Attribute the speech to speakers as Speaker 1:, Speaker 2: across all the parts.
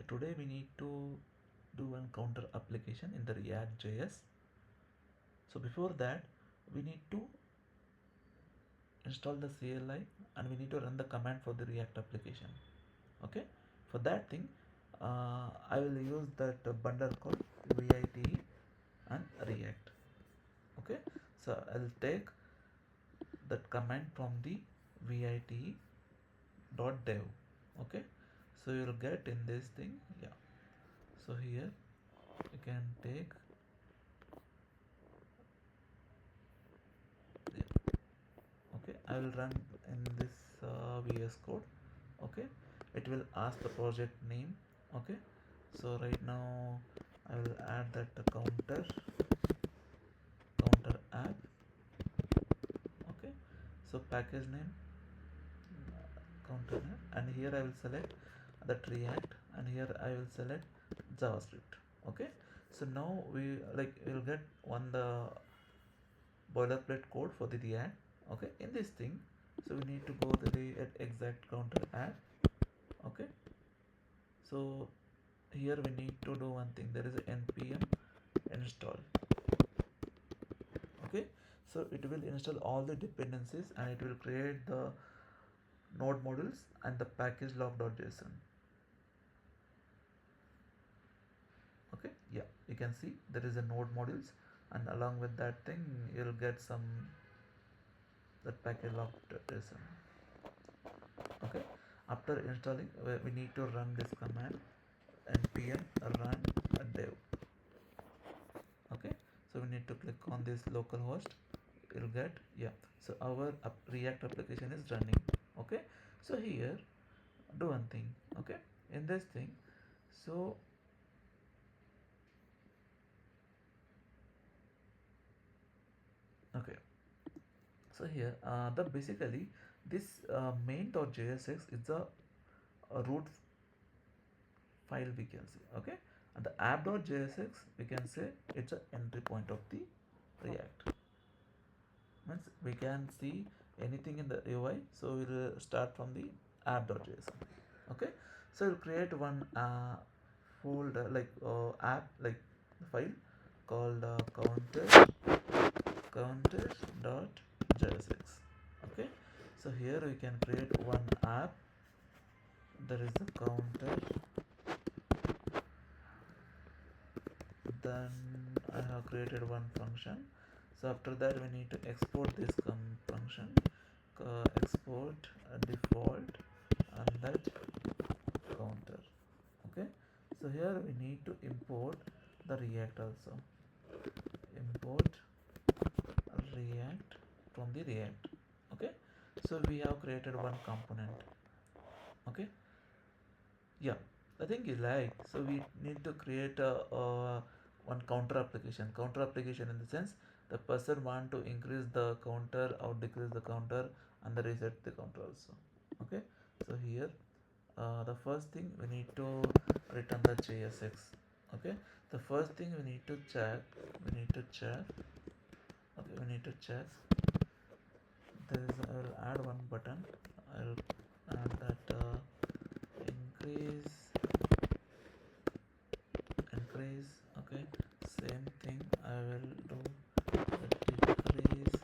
Speaker 1: today we need to do one counter application in the React.js. So before that, we need to install the CLI and we need to run the command for the React application. Okay, for that thing, I will use that bundle called VITE and React. Okay, so I'll take that command from the vite.dev. Okay, so you'll get in this thing. Yeah, so here you can take, yeah. Okay, I will run in this VS Code. Okay, it will ask the project name. Okay, so right now I will add that counter app. Okay, so package name, counter app, and here I will select that React, and here I will select JavaScript. Okay, so now we'll get one the boilerplate code for the React. Okay, in this thing, so we need to go to the exact counter app. Okay, so here we need to do one thing. There is a npm install. Okay, so it will install all the dependencies and it will create the node modules and the package log.json. Okay, yeah, you can see there is a node modules, and along with that thing you'll get some that package log.json. Okay, after installing we need to run this command npm run dev. Okay, so we need to click on this localhost. You'll get, yeah, so our React application is running. Okay, so here do one thing. Okay, in this thing, so okay, so here the basically this main.jsx is a root file we can see. Okay, and the app.jsx we can say it's an entry point of the React. Means we can see anything in the UI, so we'll start from the app.json. Okay, so we'll create one folder like app like file called counter.jsx. Okay, so here we can create one app. There is the counter, then I have created one function. So after that we need to export this function, export default and that counter. Okay, so here we need to import the React also. Import React from the React. Okay, so we have created one component. Okay, yeah, the thing is like, so we need to create one counter application in the sense the person want to increase the counter or decrease the counter and the reset the counter also. Okay, so here the first thing we need to return the JSX. Okay, the first thing we need to check, okay, we need to check there is, I will add one button. I'll add that increase, okay, same thing I will do the decrease,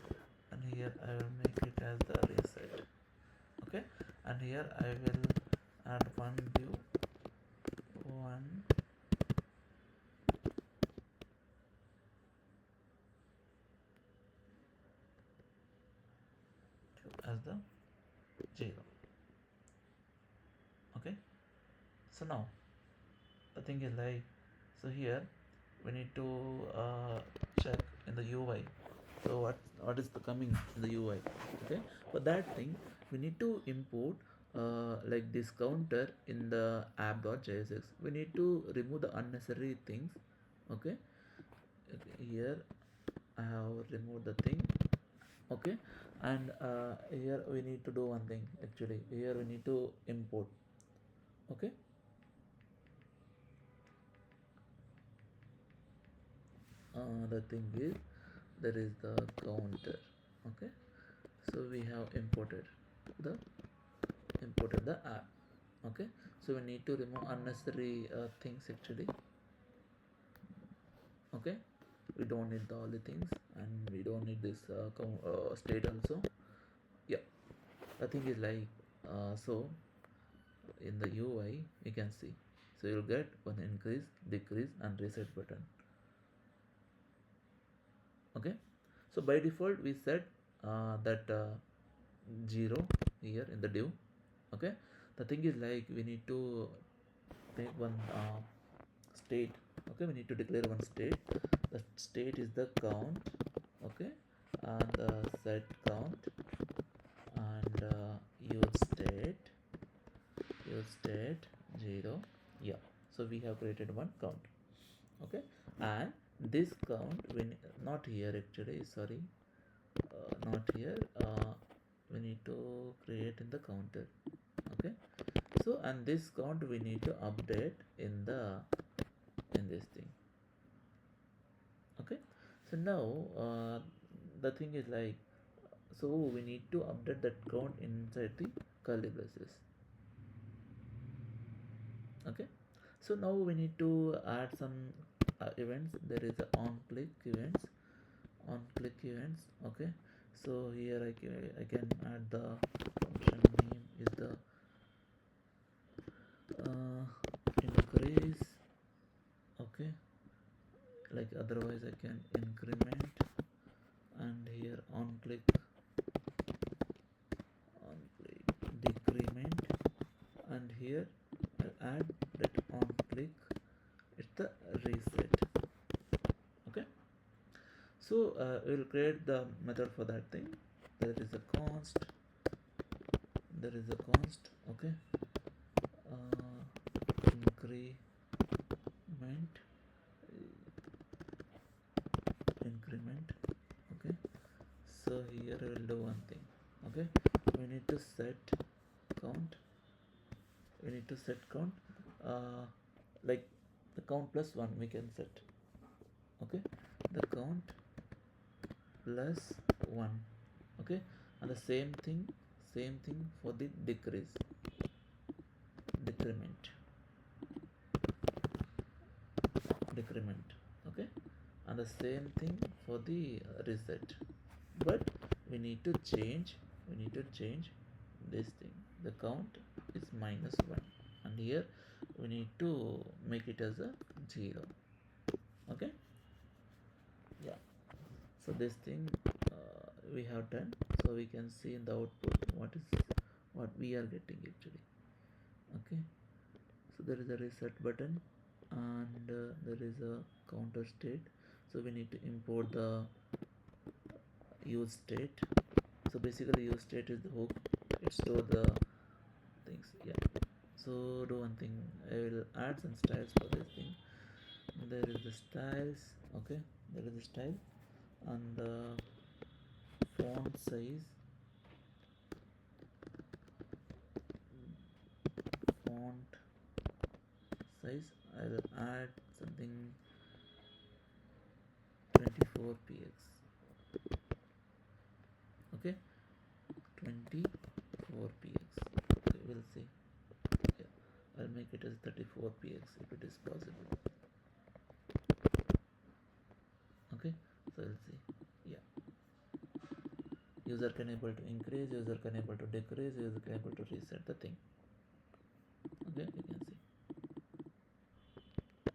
Speaker 1: and here I will make it as the reset. Okay, and here I will add one div, one as the 0. Okay, so now the thing is like, so here we need to check in the UI, so what is the coming in the UI. Okay, for that thing we need to import like this counter in the app.jsx. We need to remove the unnecessary things. Okay, here I have removed the thing. Okay, and here we need to do one thing. Actually here we need to import. Okay, the thing is there is the counter. Okay, so we have imported the app. Okay, so we need to remove unnecessary things actually. Okay, we don't need all the things, and we don't need this state also. Yeah, the thing is like so in the UI you can see, so you'll get one increase, decrease, and reset button. Okay, so by default we set that 0 here in the div. Okay, the thing is like we need to make one state. Okay, we need to declare one state. The state is the count. Okay, and set count, and use state 0. Yeah, so we have created one count. Okay, and this count when not here actually, sorry, not here, we need to create in the counter. Okay, so and this count we need to update in this thing. Okay, so now the thing is like, so we need to update that count inside the curly braces. Okay, so now we need to add some events. There is a on click events, okay, so here I can add the function name is the uh, increase. Okay, like otherwise I can increment, and here on click decrement, and here I'll add that on click, it's the reset. Okay, so we'll create the method for that thing. There is a const, okay, increment, okay, so here we will do one thing. Okay, we need to set count, uh, like the count plus 1 we can set. Okay, the count plus 1. Okay, and the same thing for the decrement. Okay, and the same thing for the reset, but we need to change this thing. The count is -1, and here we need to make it as a 0. Okay, yeah, so this thing we have done. So we can see in the output what we are getting actually. Okay, so there is a reset button, and there is a counter state. So we need to import the use state. So basically use state is the hook, it store the things. Yeah, so do one thing, I will add some styles for this thing. There is the styles. Okay, there is the style, and the font size, I will add something 24px. Okay, 24px. Okay, we'll see. Yeah, I'll make it as 34px if it is possible. Okay, so we'll see. Yeah, user can able to increase, user can able to decrease, user can able to reset the thing. Okay, we can see.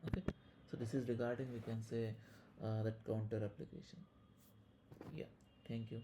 Speaker 1: Okay, so this is regarding, we can say, that counter application. Yeah, thank you.